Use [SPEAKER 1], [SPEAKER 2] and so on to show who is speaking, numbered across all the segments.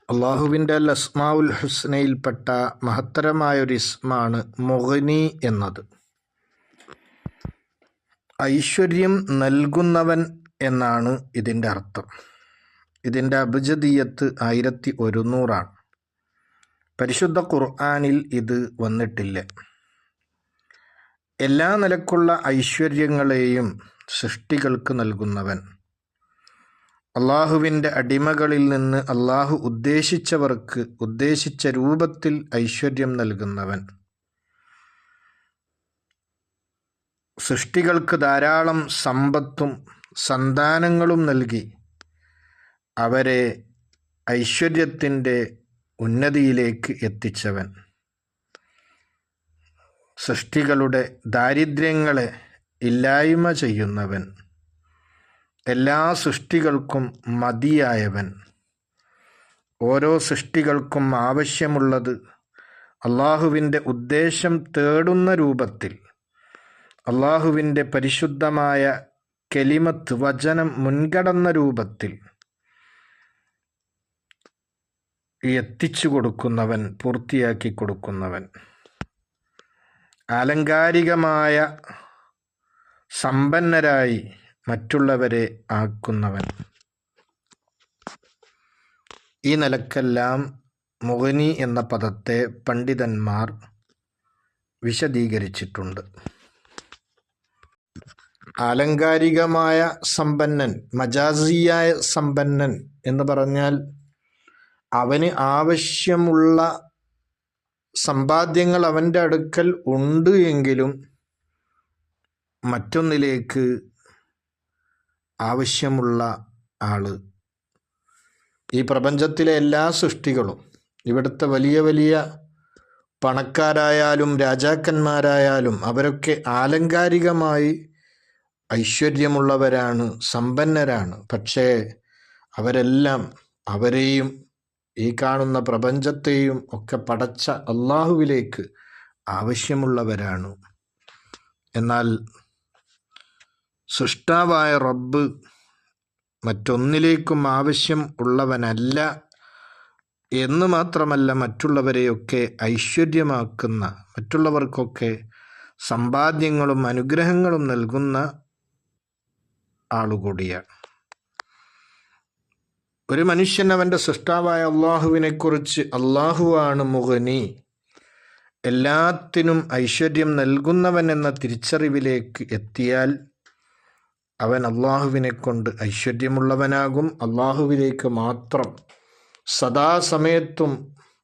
[SPEAKER 1] അള്ളാഹുവിൻ്റെ അസ്മാഉൽ ഹുസ്നയിൽപ്പെട്ട മഹത്തരമായൊരു ഇസ്മാണ് മുഗ്നി എന്നത്. ഐശ്വര്യം നൽകുന്നവൻ എന്നാണ് ഇതിൻ്റെ അർത്ഥം. ഇതിൻ്റെ അബ്ജദിയത്ത് 1100 പരിശുദ്ധ ഖുർആനിൽ ഇത് വന്നിട്ടില്ല. എല്ലാ നിലക്കുള്ള ഐശ്വര്യങ്ങളെയും സൃഷ്ടികൾക്ക് നൽകുന്നവൻ, അള്ളാഹുവിൻ്റെ അടിമകളിൽ നിന്ന് അള്ളാഹു ഉദ്ദേശിച്ചവർക്ക് ഉദ്ദേശിച്ച രൂപത്തിൽ ഐശ്വര്യം നൽകുന്നവൻ, സൃഷ്ടികൾക്ക് ധാരാളം സമ്പത്തും സന്താനങ്ങളും നൽകി അവരെ ഐശ്വര്യത്തിൻ്റെ ഉന്നതിയിലേക്ക് എത്തിച്ചവൻ, സൃഷ്ടികളുടെ ദാരിദ്ര്യങ്ങളെ ഇല്ലായ്മ ചെയ്യുന്നവൻ, എല്ലാ സൃഷ്ടികൾക്കും മതിയായവൻ, ഓരോ സൃഷ്ടികൾക്കും ആവശ്യമുള്ളത് അള്ളാഹുവിൻ്റെ ഉദ്ദേശം തേടുന്ന രൂപത്തിൽ അള്ളാഹുവിൻ്റെ പരിശുദ്ധമായ കലിമത്ത് വചനം മുൻകടന്ന രൂപത്തിൽ എത്തിച്ചു കൊടുക്കുന്നവൻ, പൂർത്തിയാക്കി കൊടുക്കുന്നവൻ, ആലങ്കാരികമായ സമ്പന്നരായി മറ്റുള്ളവരെ ആക്കുന്നവൻ. ഈ നിലക്കെല്ലാം മുഗ്നി എന്ന പദത്തെ പണ്ഡിതന്മാർ വിശദീകരിച്ചിട്ടുണ്ട്. ആലങ്കാരികമായ സമ്പന്നൻ, മജാസിയായ സമ്പന്നൻ എന്ന് പറഞ്ഞാൽ അവന് ആവശ്യമുള്ള സമ്പാദ്യങ്ങൾ അവൻ്റെ അടുക്കൽ ഉണ്ട് എങ്കിലും മറ്റൊന്നിലേക്ക് ആവശ്യമുള്ള ആള്. ഈ പ്രപഞ്ചത്തിലെ എല്ലാ സൃഷ്ടികളും, ഇവിടുത്തെ വലിയ വലിയ പണക്കാരായാലും രാജാക്കന്മാരായാലും അവരൊക്കെ ആലങ്കാരികമായി ഐശ്വര്യമുള്ളവരാണ്, സമ്പന്നരാണ്. പക്ഷേ അവരെല്ലാം അവരെയും ഈ കാണുന്ന പ്രപഞ്ചത്തെയും ഒക്കെ പടച്ച അള്ളാഹുവിലേക്ക് ആവശ്യമുള്ളവരാണ്. എന്നാൽ സൃഷ്ടാവായ റബ്ബ് മറ്റൊന്നിലേക്കും ആവശ്യം ഉള്ളവനല്ല എന്ന് മാത്രമല്ല, മറ്റുള്ളവരെയൊക്കെ ഐശ്വര്യമാക്കുന്ന, മറ്റുള്ളവർക്കൊക്കെ സമ്പാദ്യങ്ങളും അനുഗ്രഹങ്ങളും നൽകുന്ന ആളുകൂടിയാണ്. ഒരു മനുഷ്യൻ അവൻ്റെ സൃഷ്ടാവായ അള്ളാഹുവിനെക്കുറിച്ച് അള്ളാഹുവാണ് മുഗ്നി, എല്ലാത്തിനും ഐശ്വര്യം നൽകുന്നവൻ എന്ന തിരിച്ചറിവിലേക്ക് എത്തിയാൽ അവൻ അള്ളാഹുവിനെ കൊണ്ട് ഐശ്വര്യമുള്ളവനാകും. അള്ളാഹുവിലേക്ക് മാത്രം സദാസമയത്തും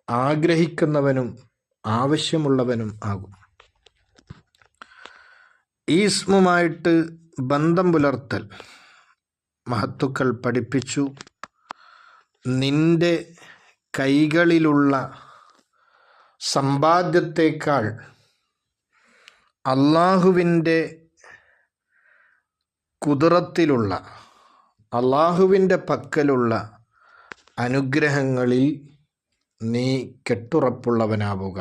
[SPEAKER 1] ആഗ്രഹിക്കുന്നവനും ആവശ്യമുള്ളവനും ആകും. ഈ ഇസ്മുമായിട്ട് ബന്ധം പുലർത്തൽ മഹത്തുക്കൾ പഠിപ്പിച്ചു. നിന്റെ കൈകളിലുള്ള സമ്പാദ്യത്തേക്കാൾ അള്ളാഹുവിൻ്റെ കുദറത്തിലുള്ള, അള്ളാഹുവിൻ്റെ പക്കലുള്ള അനുഗ്രഹങ്ങളിൽ നീ കെട്ടുറപ്പുള്ളവനാവുക.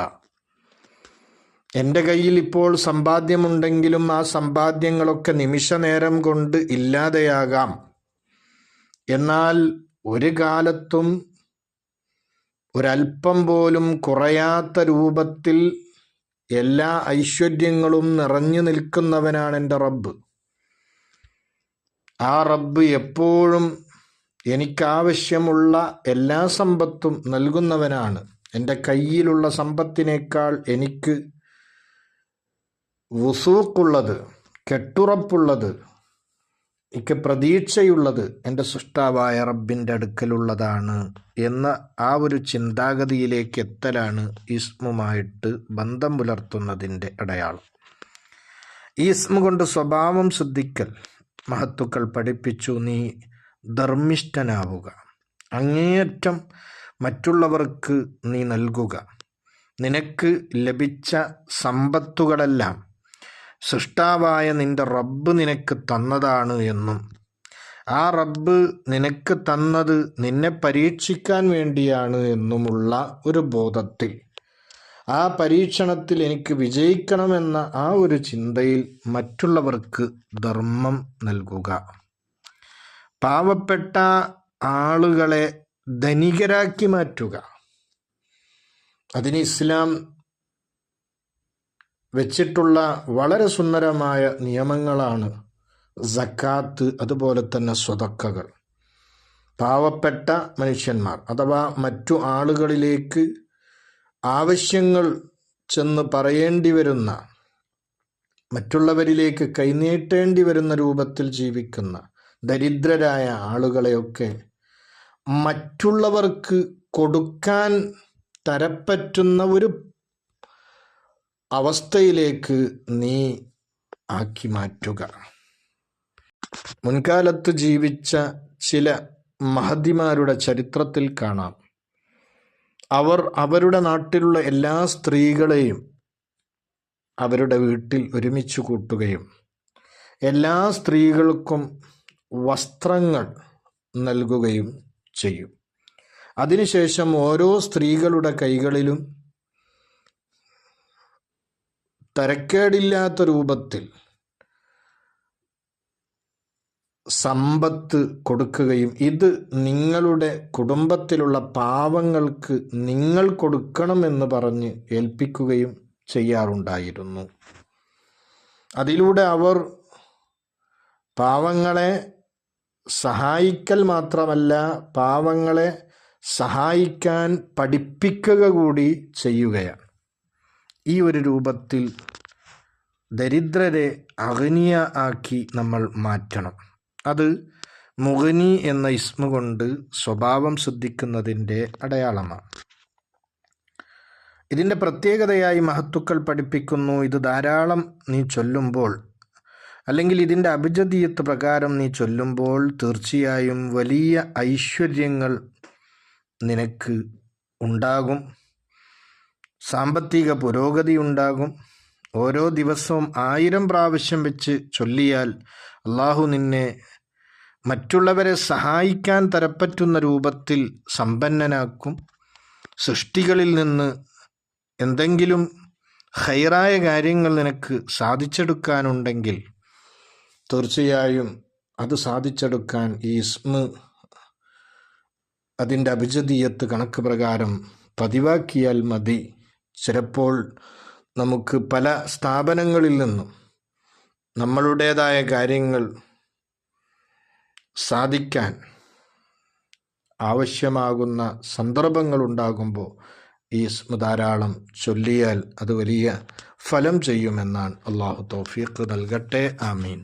[SPEAKER 1] എൻ്റെ കയ്യിൽ ഇപ്പോൾ സമ്പാദ്യമുണ്ടെങ്കിലും ആ സമ്പാദ്യങ്ങളൊക്കെ നിമിഷനേരം കൊണ്ട് ഇല്ലാതെയാകാം. എന്നാൽ ഒരു കാലത്തും ഒരൽപ്പം പോലും കുറയാത്ത രൂപത്തിൽ എല്ലാ ഐശ്വര്യങ്ങളും നിറഞ്ഞു നിൽക്കുന്നവനാണ് എൻ്റെ റബ്ബ്. ആ റബ്ബ് എപ്പോഴും എനിക്കാവശ്യമുള്ള എല്ലാ സമ്പത്തും നൽകുന്നവനാണ്. എൻ്റെ കയ്യിലുള്ള സമ്പത്തിനേക്കാൾ എനിക്ക് വുസൂഖുള്ളത്, കെട്ടുറപ്പുള്ളത്, എനിക്ക് പ്രതീക്ഷയുള്ളത് എൻ്റെ സൃഷ്ടാവായ റബ്ബിൻ്റെ അടുക്കലുള്ളതാണ് എന്ന ആ ഒരു ചിന്താഗതിയിലേക്ക് എത്തലാണ് ഇസ്മുമായിട്ട് ബന്ധം പുലർത്തുന്നതിൻ്റെ അടയാളം. ഈ ഇസ്മു കൊണ്ട് സ്വഭാവം ശ്രദ്ധിക്കൽ മഹത്തുക്കൾ പഠിപ്പിച്ചു. നീ ധർമ്മിഷ്ഠനാവുക, അങ്ങേയറ്റം മറ്റുള്ളവർക്ക് നീ നൽകുക. നിനക്ക് ലഭിച്ച സമ്പത്തുകളെല്ലാം സൃഷ്ടാവായ നിന്റെ റബ്ബ് നിനക്ക് തന്നതാണ് എന്നും ആ റബ്ബ് നിനക്ക് തന്നത് നിന്നെ പരീക്ഷിക്കാൻ വേണ്ടിയാണ് എന്നുമുള്ള ഒരു ബോധത്തിൽ, ആ പരീക്ഷണത്തിൽ എനിക്ക് വിജയിക്കണമെന്ന ആ ഒരു ചിന്തയിൽ മറ്റുള്ളവർക്ക് ധർമ്മം നൽകുക. പാവപ്പെട്ട ആളുകളെ ധനികരാക്കി മാറ്റുക. അതിന് ഇസ്ലാം വെച്ചിട്ടുള്ള വളരെ സുന്ദരമായ നിയമങ്ങളാണ് സക്കാത്ത്, അതുപോലെ തന്നെ സ്വതക്കകൾ. പാവപ്പെട്ട മനുഷ്യന്മാർ അഥവാ മറ്റു ആളുകളിലേക്ക് ആവശ്യങ്ങൾ ചെന്ന് പറയേണ്ടി വരുന്ന, മറ്റുള്ളവരിലേക്ക് കൈനീട്ടേണ്ടി വരുന്ന രൂപത്തിൽ ജീവിക്കുന്ന ദരിദ്രരായ ആളുകളെയൊക്കെ മറ്റുള്ളവർക്ക് കൊടുക്കാൻ തരപ്പറ്റുന്ന ഒരു അവസ്ഥയിലേക്ക് നീ ആക്കി മാറ്റുക. മുൻകാലത്ത് ജീവിച്ച ചില മഹതിമാരുടെ ചരിത്രത്തിൽ കാണാം, അവർ അവരുടെ നാട്ടിലുള്ള എല്ലാ സ്ത്രീകളെയും അവരുടെ വീട്ടിൽ ഒരുമിച്ച് കൂട്ടുകയും എല്ലാ സ്ത്രീകൾക്കും വസ്ത്രങ്ങൾ നൽകുകയും ചെയ്യും. അതിനുശേഷം ഓരോ സ്ത്രീകളുടെ കൈകളിലും തരക്കേടില്ലാത്ത രൂപത്തിൽ സമ്പത്ത് കൊടുക്കുകയും ഇത് നിങ്ങളുടെ കുടുംബത്തിലുള്ള പാവങ്ങൾക്ക് നിങ്ങൾ കൊടുക്കണമെന്ന് പറഞ്ഞ് ഏൽപ്പിക്കുകയും ചെയ്യാറുണ്ടായിരുന്നു. അതിലൂടെ അവർ പാവങ്ങളെ സഹായിക്കൽ മാത്രമല്ല, പാവങ്ങളെ സഹായിക്കാൻ പഠിപ്പിക്കുക കൂടി ചെയ്യുകയാണ്. ഈ ഒരു രൂപത്തിൽ ദരിദ്രരെ അഗ്നിയ ആക്കി നമ്മൾ മാറ്റണം. അത് മുഗ്നി എന്ന ഇസ്മ കൊണ്ട് സ്വഭാവം സിദ്ധിക്കുന്നതിൻ്റെ അടയാളമാണ്. ഇതിൻ്റെ പ്രത്യേകതയായി മഹത്തുക്കൾ പഠിപ്പിക്കുന്നു, ഇത് ധാരാളം നീ ചൊല്ലുമ്പോൾ, അല്ലെങ്കിൽ ഇതിൻ്റെ അഭിജദീയത്ത് പ്രകാരം നീ ചൊല്ലുമ്പോൾ തീർച്ചയായും വലിയ ഐശ്വര്യങ്ങൾ നിനക്ക് ഉണ്ടാകും, സാമ്പത്തിക പുരോഗതി ഉണ്ടാകും. ഓരോ ദിവസവും 1000 പ്രാവശ്യം വെച്ച് ചൊല്ലിയാൽ അള്ളാഹു നിന്നെ മറ്റുള്ളവരെ സഹായിക്കാൻ തരപ്പറ്റുന്ന രൂപത്തിൽ സമ്പന്നനാക്കും. സൃഷ്ടികളിൽ നിന്ന് എന്തെങ്കിലും ഖൈറായ കാര്യങ്ങൾ നിനക്ക് സാധിച്ചെടുക്കാനുണ്ടെങ്കിൽ തീർച്ചയായും അത് സാധിച്ചെടുക്കാൻ ഈ ഇസ്മ അതിൻ്റെ അഭിജദീയത്ത് കണക്ക് പ്രകാരം പതിവാക്കിയാൽ മതി. ചിലപ്പോൾ നമുക്ക് പല സ്ഥാപനങ്ങളിൽ നിന്നും നമ്മളുടേതായ കാര്യങ്ങൾ സാധിക്കാൻ ആവശ്യമാകുന്ന സന്ദർഭങ്ങളുണ്ടാകുമ്പോൾ ഈ ഇസ്മ ധാരാളം ചൊല്ലിയാൽ അത് വലിയ ഫലം ചെയ്യുമെന്നാണ്. അള്ളാഹു തൗഫീഖ് നൽകട്ടെ. ആമീൻ.